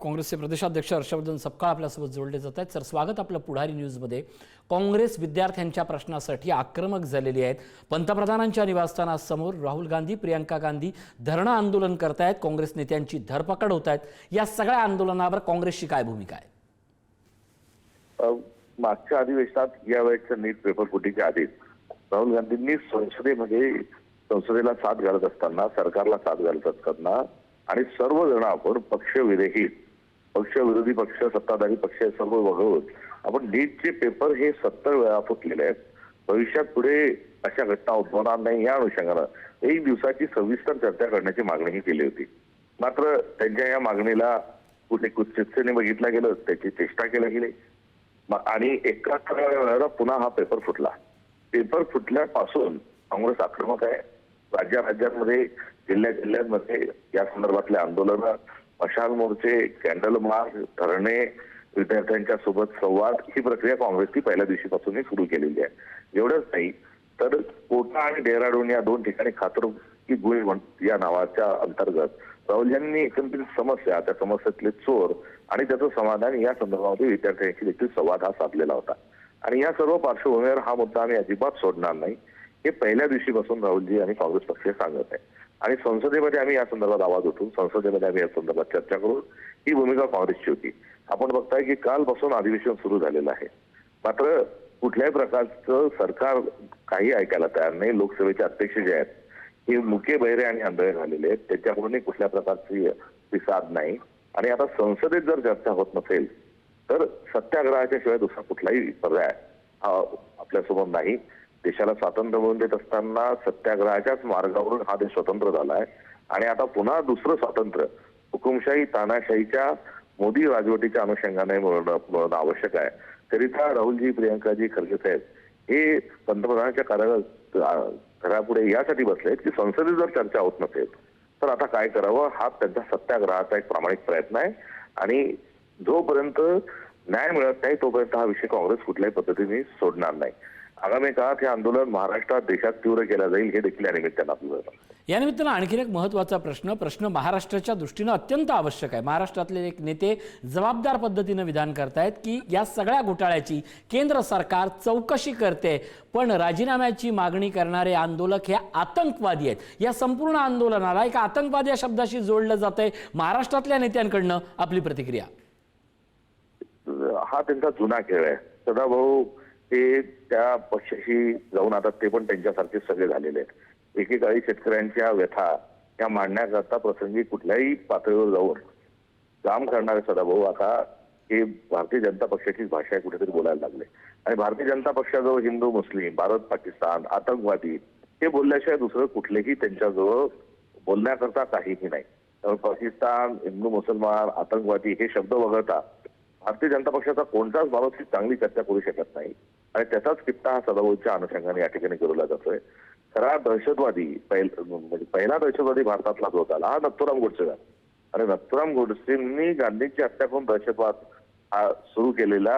काँग्रेसचे प्रदेशाध्यक्ष हर्षवर्धन सपकाळ आपल्यासोबत जोडले जात आहेत। सर, स्वागत आपलं पुढारी न्यूजमध्ये। काँग्रेस विद्यार्थ्यांच्या प्रश्नासाठी आक्रमक झालेली आहेत। पंतप्रधानांच्या निवासस्थानासमोर राहुल गांधी, प्रियंका गांधी धरणं आंदोलन करतायत। काँग्रेस नेत्यांची धरपकड होत आहेत। या सगळ्या आंदोलनावर काँग्रेसची काय भूमिका आहे? मागच्या अधिवेशनात या वेळेच्या नीट पेपर फुटीच्या आधीच राहुल गांधींनी संसदेला साथ घालत असताना, सरकारला साथ घालत असताना आणि सर्वजण आपण पक्षविरहित, पक्ष विरोधी पक्ष, सत्ताधारी पक्ष सर्व वगळून आपण नीटचे पेपर हे 70 वेळा फुटलेले आहेत। भविष्यात पुढे अशा घटना उद्भवणार नाही या अनुषंगाने 1 दिवसाची सविस्तर चर्चा करण्याची मागणीही केली होती। मात्र त्यांच्या या मागणीला कुठे कुचेने बघितलं गेलं, त्याची चेष्टा केली गेली आणि एकाच वेळेला पुन्हा हा पेपर फुटला। पेपर फुटल्यापासून काँग्रेस आक्रमक आहे। राज्यांमध्ये, जिल्ह्यांमध्ये या संदर्भातले आंदोलन, मशाल मोर्चे, कॅन्डल मार्च, धरणे, विद्यार्थ्यांच्या सोबत संवाद ही प्रक्रिया काँग्रेसची पहिल्या दिवशीपासून सुरू केलेली आहे। एवढंच नाही तर कोटा आणि डेहराडून या 2 ठिकाणी खातर की गुळी या नावाच्या अंतर्गत राहुल यांनी एकंदरीत समस्या, त्या समस्येतले चोर आणि त्याचं समाधान या संदर्भामध्ये विद्यार्थ्यांशी देखील संवाद हा साधलेला होता। आणि या सर्व पार्श्वभूमीवर हा मुद्दा आम्ही अजिबात सोडणार नाही हे पहिल्या दिवशीपासून राहुलजी आणि काँग्रेस पक्ष सांगत आहे। आणि संसदेमध्ये आम्ही या संदर्भात आवाज उठवून, संसदेमध्ये आम्ही या संदर्भात चर्चा करून ही भूमिका काँग्रेसची होती। आपण बघताय की कालपासून अधिवेशन सुरू झालेलं आहे, मात्र कुठल्याही प्रकारचं सरकार काही ऐकायला तयार नाही। लोकसभेचे अध्यक्ष जे आहेत हे मुके बहिरे आणि आंधळे झालेले आहेत, त्याच्याकडून कुठल्या प्रकारची साथ नाही। आणि आता संसदेत जर चर्चा होत नसेल तर सत्याग्रहाच्या शिवाय दुसरा कुठलाही पर्याय आपल्यासमोर नाही। देशाला स्वातंत्र्य मिळवून देत असताना सत्याग्रहाच्याच मार्गावरून हा देश स्वतंत्र झालाय आणि आता पुन्हा दुसरं स्वातंत्र्य हुकुमशाही, तानाशाहीच्या मोदी राजवटीच्या अनुषंगाने मिळवणं आवश्यक आहे। तरीता राहुलजी, प्रियंकाजी, खरगे साहेब हे पंतप्रधानांच्या घरापुढे यासाठी बसले की संसदेत जर चर्चा होत नसेल तर आता काय करावं, हा त्यांचा सत्याग्रहाचा एक प्रामाणिक प्रयत्न आहे। आणि जोपर्यंत न्याय मिळत नाही तोपर्यंत हा विषय काँग्रेस कुठल्याही पद्धतीने सोडणार नाही। आगामी काळात हे आंदोलन महाराष्ट्रात, देशात तीव्र केलं जाईल हे देखील या निमित्तानं आपल्याला या निमित्तानं आणखीन एक महत्त्वाचा प्रश्न महाराष्ट्राच्या दृष्टीनं अत्यंत आवश्यक आहे। महाराष्ट्रातले एक नेते जबाबदार पद्धतीनं विधान करतायत की या सगळ्या घोटाळ्याची केंद्र सरकार चौकशी करते, पण राजीनाम्याची मागणी करणारे आंदोलक हे आतंकवादी आहेत। या संपूर्ण आंदोलनाला एका आतंकवादी या शब्दाशी जोडलं जातंय। महाराष्ट्रातल्या नेत्यांकडनं आपली प्रतिक्रिया? हा त्यांचा जुना खेळ आहे। सदाभाऊ ते त्या पक्षाशी जाऊन आता ते पण त्यांच्यासारखे सगळे झालेले आहेत। एकेकाळी शेतकऱ्यांच्या व्यथा या मांडण्याकरता प्रसंगी कुठल्याही पातळीवर जाऊन काम करणारे सदाभाऊ आता हे भारतीय जनता पक्षाचीच भाषा आहे कुठेतरी बोलायला लागले। आणि भारतीय जनता पक्षाजवळ हिंदू, मुस्लिम, भारत, पाकिस्तान, आतंकवादी हे बोलल्याशिवाय दुसरं कुठलेही त्यांच्याजवळ बोलण्याकरता काहीही नाही। त्यामुळे पाकिस्तान, हिंदू, मुसलमान, आतंकवादी हे शब्द वगळता भारतीय जनता पक्षाचा कोणताच माणूस ही चांगली चर्चा करू शकत नाही। आणि त्याचाच किस्सा हा सदाभाऊच्या अनुषंगाने या ठिकाणी केला जातोय। खरा दहशतवादी, पहिला दहशतवादी भारतातला जो झाला हा नथुराम गोडसे झाला। आणि नथुराम गोडसेंनी गांधींची हत्या करून दहशतवाद हा सुरू केलेला,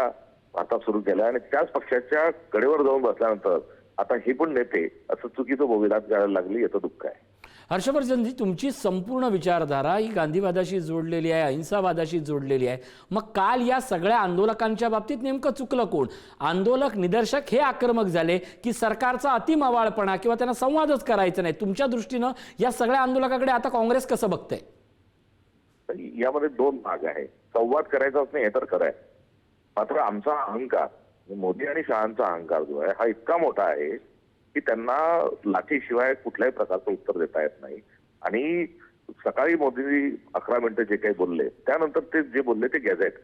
भारतात सुरू केला आणि त्याच पक्षाच्या कडेवर जाऊन बसल्यानंतर आता हे पण नेते असं चुकीचं भूमिका करायला लागली, याचं दुःख आहे। हर्षवर्धनजी, तुमची संपूर्ण विचारधारा ही गांधीवादाशी जोडलेली आहे, अहिंसावादाशी जोडलेली आहे। मग काल या सगळ्या आंदोलकांच्या बाबतीत नेमकं चुकलं कोण? आंदोलक, निदर्शक हे आक्रमक झाले की सरकारचा अतिमावाळपणा किंवा त्यांना संवादच करायचा नाही? तुमच्या दृष्टीनं या सगळ्या आंदोलकाकडे आता काँग्रेस कसं बघतंय? यामध्ये 2 भाग आहे। संवाद करायचाच नाही हे तर खरं आहे, मात्र आमचा अहंकार, मोदी आणि शहांचा अहंकार जो आहे हा इतका मोठा आहे की त्यांना लाठीशिवाय कुठल्याही प्रकारचं उत्तर देता येत नाही। आणि सकाळी मोदी 11 मिनिटं जे काही बोलले त्यानंतर ते जे बोलले ते गॅझेट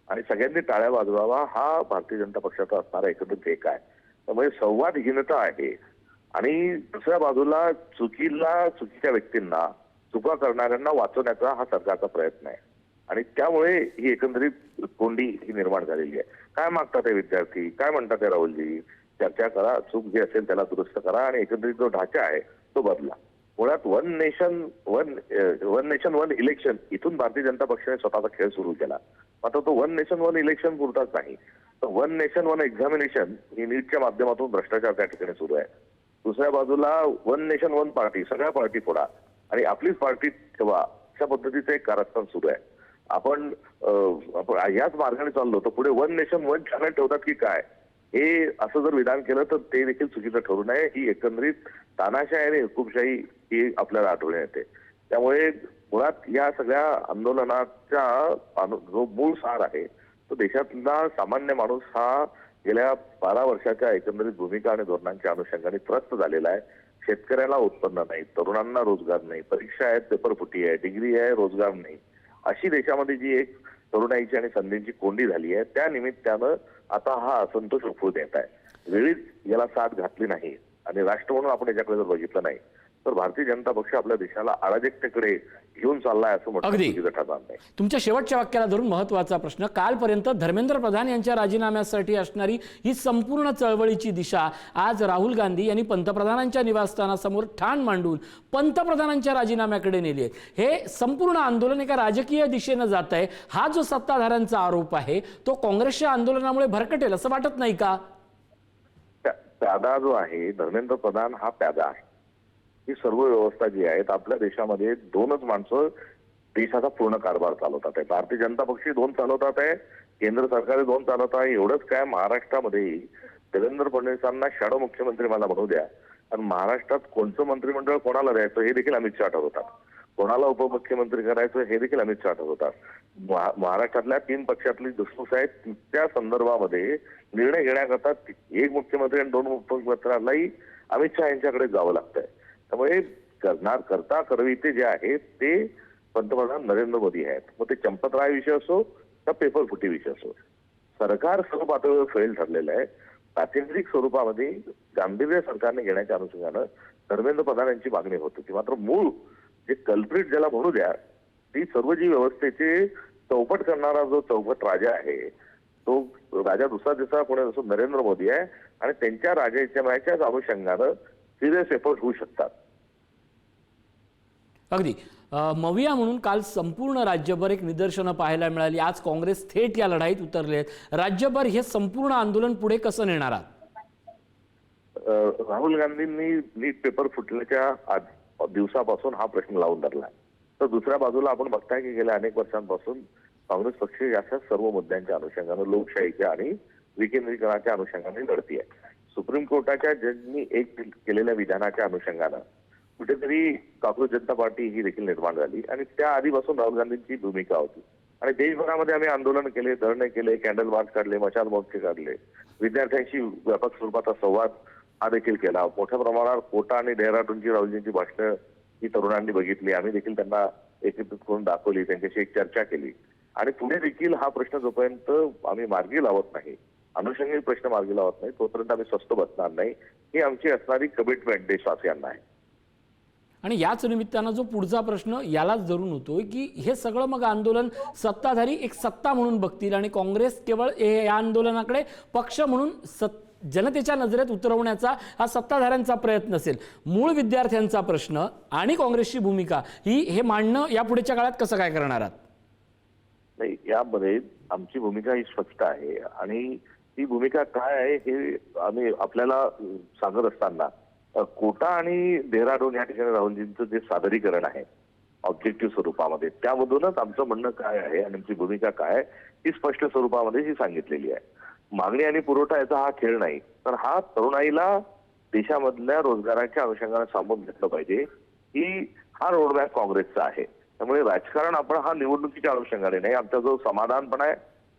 आणि सगळ्यांनी टाळ्या वाजवावा हा भारतीय जनता पक्षाचा असणारा एकंदरीत एक आहे। त्यामुळे संवादहीनता आहे। आणि दुसऱ्या बाजूला चुकीच्या व्यक्तींना, चुका करणाऱ्यांना वाचवण्याचा हा सरकारचा प्रयत्न आहे। आणि त्यामुळे ही एकंदरीत कोंडी ही निर्माण झालेली आहे। काय मागतात हे विद्यार्थी, काय म्हणतात हे राहुलजी? चर्चा करा, चूक जे असेल त्याला दुरुस्त करा आणि एकंदरीत जो ढाचा आहे तो बदला। मुळात वन नेशन वन इलेक्शन इथून भारतीय जनता पक्षाने स्वतःचा खेळ सुरू केला। मात्र तो 1 नेशन 1 इलेक्शन पुरताच नाही, तर 1 नेशन 1 एक्झामिनेशन ही नीटच्या माध्यमातून भ्रष्टाचार त्या ठिकाणी सुरू आहे। दुसऱ्या बाजूला 1 नेशन 1 पार्टी, सगळ्या पार्टी फोडा आणि आपलीच पार्टी ठेवा अशा पद्धतीचं एक कारस्थान सुरू आहे। आपण याच मार्गाने चाललो तर पुढे वन नेशन वन चॅनल ठेवतात की काय, हे असं जर विधान केलं तर ते देखील चुकीचं ठरू नये. ही एकंदरीत तानाशाही आणि हुकुमशाही ही आपल्याला आठवण येते. त्यामुळे मुळात या सगळ्या आंदोलनाचा जो मूळ सार आहे तो देशातला सामान्य माणूस हा गेल्या 12 वर्षाच्या एकंदरीत भूमिका आणि धोरणांच्या अनुषंगाने त्रस्त झालेला आहे. शेतकऱ्याला उत्पन्न नाही, तरुणांना रोजगार नाही, परीक्षा आहेत, पेपरफुटी आहे, डिग्री आहे, रोजगार नाही, अशी देशामध्ये जी एक तरुणाईची आणि संधींची कोंडी झाली आहे, त्या निमित्तानं आता हा असंतोष उफळून येत आहे. वेळीच याला साथ घातली नाही आणि राष्ट्र म्हणून आपण याच्याकडे जर बघितलं नाही तर भारतीय जनता पक्ष आपल्या देशाला अराजकतेकडे घेऊन चाललाय असं म्हटलं अगदी. चुकीचं ठरणार नाही. तुमच्या शेवटच्या वाक्याला धरून महत्त्वाचा प्रश्न, कालपर्यंत धर्मेंद्र प्रधान यांच्या राजीनाम्यासाठी असणारी ही संपूर्ण चळवळीची दिशा आज राहुल गांधी यांनी पंतप्रधानांच्या निवासस्थानासमोर ठाण मांडून पंतप्रधानांच्या राजीनाम्याकडे नेली आहे. हे संपूर्ण आंदोलन एका राजकीय दिशेनं जात आहे. हा जो सत्ताधाऱ्यांचा आरोप आहे तो काँग्रेसच्या आंदोलनामुळे भरकटेल असं वाटत नाही का? प्यादा जो आहे, धर्मेंद्र प्रधान हा प्यादा आहे. ही सर्व व्यवस्था जी आहे आपल्या देशामध्ये दोनच माणसं देशाचा पूर्ण कारभार चालवतात आहे. भारतीय जनता पक्ष 2 चालवतात आहे, केंद्र सरकार 2 चालवत आहे. एवढंच काय, महाराष्ट्रामध्ये देवेंद्र फडणवीसांना शॅडो मुख्यमंत्री मला म्हणू द्या आणि महाराष्ट्रात कोणतं मंत्रिमंडळ कोणाला द्यायचं हे देखील अमित शहा ठरवतात, कोणाला उपमुख्यमंत्री करायचं हे देखील अमित शहा ठरवतात. महाराष्ट्रातल्या 3 पक्षातली धुसफूस आहेत त्या संदर्भामध्ये निर्णय घेण्याकरता एक मुख्यमंत्री आणि 2 उपमुख्यमंत्र्यांनाही अमित शहा यांच्याकडे जावं लागतंय. त्यामुळे करता करविते जे आहेत ते पंतप्रधान नरेंद्र मोदी आहेत. मग ते चंपतराय विषय असो का पेपरफुटी विषय असो, सरकार सर्व पातळीवर फेल ठरलेलं आहे. प्रातिनिधिक स्वरूपामध्ये गांभीर्य सरकारने घेण्याच्या अनुषंगानं धर्मेंद्र प्रधान यांची मागणी होत होती. मात्र मूळ जे कल्प्रिट ज्याला म्हणू द्या, ती सर्व जी व्यवस्थेचे चौपट करणारा जो चौपट राजा आहे तो राजा दुसरा कोणी असो नरेंद्र मोदी आहे आणि त्यांच्या राजाच्याच अनुषंगानं सिरियस एफर्ट होऊ शकतात. अगदी मविया म्हणून काल संपूर्ण राज्यभर एक निदर्शनं पाहायला मिळाली. आज काँग्रेस थेट या लढाईत उतरले आहेत. राज्यभर हे संपूर्ण आंदोलन पुढे कसं नेणार आहात? राहुल गांधींनी नीट पेपर फुटल्याच्या दिवसापासून हा प्रश्न लावून धरला. तर दुसऱ्या बाजूला आपण बघताय की गेल्या अनेक वर्षांपासून काँग्रेस पक्ष याच्या सर्व मुद्द्यांच्या अनुषंगानं लोकशाहीच्या आणि विकेंद्रीकरणाच्या अनुषंगाने लढती आहे. सुप्रीम कोर्टाच्या जजनी एक केलेल्या विधानाच्या अनुषंगानं कुठेतरी काँग्रेस जनता पार्टी ही देखील निर्माण झाली आणि त्या आधीपासून राहुल गांधींची भूमिका होती. आणि देशभरामध्ये आम्ही आंदोलन केले, धरणे केले, कॅन्डल मार्च काढले, मशाल मोर्चे काढले, विद्यार्थ्यांशी व्यापक स्वरूपाचा संवाद हा देखील केला. मोठ्या प्रमाणावर कोटा आणि डेहराडूनची राहुलजींची भाषणं ही तरुणांनी बघितली. आम्ही देखील त्यांना एकत्रित करून दाखवली, त्यांच्याशी एक चर्चा केली. आणि पुढे देखील हा प्रश्न जोपर्यंत आम्ही मार्गी लावत नाही, अनुषंगिक प्रश्न मार्गी लावत नाही, तोपर्यंत आम्ही स्वस्थ बसणार नाही. ही आमची असणारी कमिटमेंट देशवासियांना आहे. आणि याच निमित्तानं जो पुढचा प्रश्न यालाच धरून होतोय की हे सगळं मग आंदोलन सत्ताधारी एक सत्ता म्हणून बघतील आणि काँग्रेस केवळ या आंदोलनाकडे पक्ष म्हणून जनतेच्या नजरेत उतरवण्याचा हा सत्ताधाऱ्यांचा प्रयत्न असेल. मूळ विद्यार्थ्यांचा प्रश्न आणि काँग्रेसची भूमिका हे मांडणं या पुढच्या काळात कसं काय करणार आहात? नाही, यामध्ये आमची भूमिका ही स्पष्ट आहे आणि ती भूमिका काय आहे हे आम्ही आपल्याला सांगत असताना कोटा आणि डेहराडून या ठिकाणी राहुलजींचं जे सादरीकरण आहे ऑब्जेक्टिव्ह स्वरूपामध्ये, त्यामधूनच आमचं म्हणणं काय आहे आणि आमची भूमिका काय आहे ही स्पष्ट स्वरूपामध्ये ही सांगितलेली आहे. मागणी आणि पुरवठा याचा हा खेळ नाही, तर हा तरुणाईला देशामधल्या रोजगाराच्या अनुषंगाने सामावून घेतलं पाहिजे, हा रोडमॅप काँग्रेसचा आहे. त्यामुळे राजकारण आपण हा निवडणुकीच्या अनुषंगाने नाही, आमचा जो समाधान पण आहे,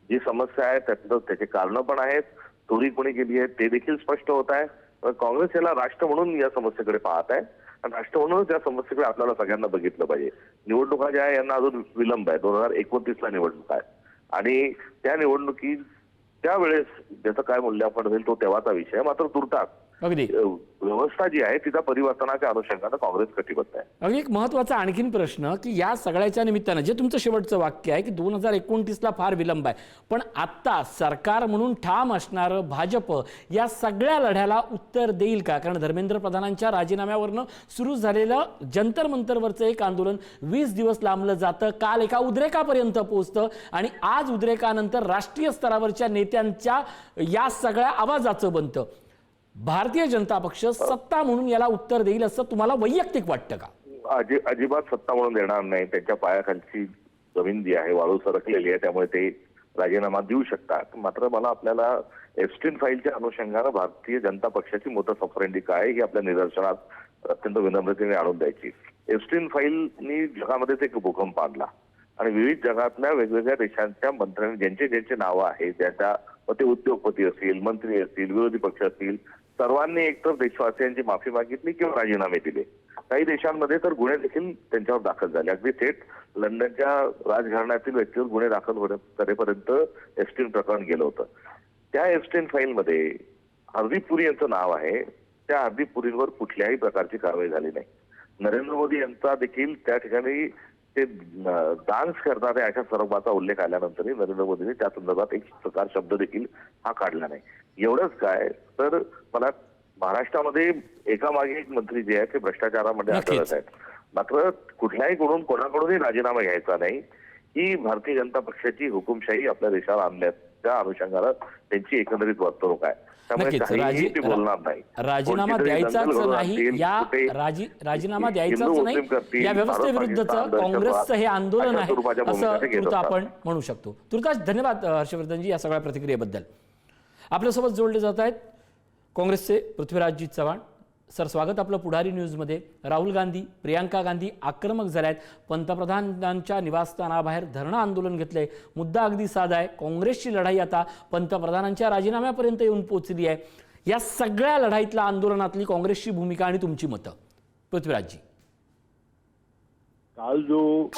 जी समस्या आहे त्याचे कारण पण आहेत, चोरी कोणी केली आहे ते देखील स्पष्ट होत आहे. काँग्रेस याला राष्ट्र म्हणून या समस्येकडे पाहत आहे आणि राष्ट्र म्हणूनच या समस्येकडे आपल्याला सगळ्यांना बघितलं पाहिजे. निवडणुका ज्या आहे यांना अजून विलंब आहे, 2029ला निवडणूक आहे आणि त्या निवडणुकीत त्यावेळेस ज्याचं काय मूल्यांकन होईल तो तेव्हाचा विषय. मात्र तुर्तास अगदी व्यवस्था जी आहे तिचा परिवर्तनाच्या अनुषंगानं काँग्रेस कटिबद्ध आहे. अगदी एक महत्वाचा आणखीन प्रश्न की या सगळ्याच्या निमित्तानं जे तुमचं शेवटचं वाक्य आहे की 2029ला फार विलंब आहे, पण आता सरकार म्हणून ठाम असणारं भाजप या सगळ्या लढ्याला उत्तर देईल का? कारण धर्मेंद्र प्रधानांच्या राजीनाम्यावरनं सुरू झालेलं जंतर मंतरवरचं एक आंदोलन 20 दिवस लांबलं जातं, काल एका उद्रेकापर्यंत पोहोचतं आणि आज उद्रेकानंतर राष्ट्रीय स्तरावरच्या नेत्यांच्या या सगळ्या आवाजाचं बनतं. भारतीय जनता पक्ष सत्ता म्हणून याला उत्तर देईल असं तुम्हाला वैयक्तिक वाटतं का? अजिबात सत्ता म्हणून देणार नाही. त्यांच्या पायाखालची जमीन जी आहे वाळू सरकलेली आहे, त्यामुळे ते राजीनामा देऊ शकतात. मात्र मला आपल्याला एप्स्टीन फाईलच्या अनुषंगानं भारतीय जनता पक्षाची मोठं ऑपरेंडी काय ही आपल्या निदर्शनात अत्यंत विनम्रतेने आणून द्यायची. एप्स्टीन फाईलनी जगामध्येच एक भूकंप आणला आणि विविध जगातल्या वेगवेगळ्या देशांच्या मंत्र्यांनी ज्यांचे ज्यांचे नावं आहेत, ज्याच्या ते उद्योगपती असतील, मंत्री असतील, विरोधी पक्ष असतील, सर्वांनी एकतर देशवासियांची माफी मागितली किंवा राजीनामे दिले. काही देशांमध्ये तर गुन्हे देखील त्यांच्यावर दाखल झाले. अगदी थेट लंडनच्या राजघराण्यातील व्यक्तीवर गुन्हे दाखल करेपर्यंत एप्स्टीन प्रकरण गेलं होतं. त्या एप्स्टीन फाईलमध्ये हरदीप पुरी यांचं नाव आहे. त्या हरदीप पुरींवर कुठल्याही प्रकारची कारवाई झाली नाही. नरेंद्र मोदी यांचा देखील त्या ठिकाणी ते डान्स करणारे अशा स्वरूपाचा उल्लेख आल्यानंतरही नरेंद्र मोदींनी त्या संदर्भात एक प्रकार शब्द देखील हा काढला नाही. एवढंच काय तर मला महाराष्ट्रामध्ये एकामागे एक मंत्री जे आहेत ते भ्रष्टाचारामध्ये आढळत आहेत. मात्र कुठल्याही कोणाकडूनही राजीनामा घ्यायचा नाही. ही भारतीय जनता पक्षाची हुकुमशाही आपल्या देशाला आणण्याच्या अनुषंगानं त्यांची एकंदरीत वर्तणूक आहे. त्यामुळे काहीही ते बोलणार नाही. राजीनामा द्यायचाच नाही, या राजीनामा द्यायचाच नाही या व्यवस्थेविरुद्धचं काँग्रेसचं हे आंदोलन आहे असं तुर्ता आपण म्हणू शकतो. तुर्तास धन्यवाद हर्षवर्धनजी या सगळ्या प्रतिक्रियेबद्दल. आपल्यासोबत जोडले जात आहेत काँग्रेसचे पृथ्वीराजजी चव्हाण. सर, स्वागत आपलं पुढारी न्यूजमध्ये. राहुल गांधी, प्रियांका गांधी आक्रमक झाल्या आहेत. पंतप्रधानांच्या निवासस्थानाबाहेर धरणं आंदोलन घेतलंय. मुद्दा अगदी साधा आहे. काँग्रेसची लढाई आता पंतप्रधानांच्या राजीनाम्यापर्यंत येऊन पोहोचली आहे. या सगळ्या लढाईतल्या आंदोलनातली काँग्रेसची भूमिका आणि तुमची मतं, पृथ्वीराजजी. काल जो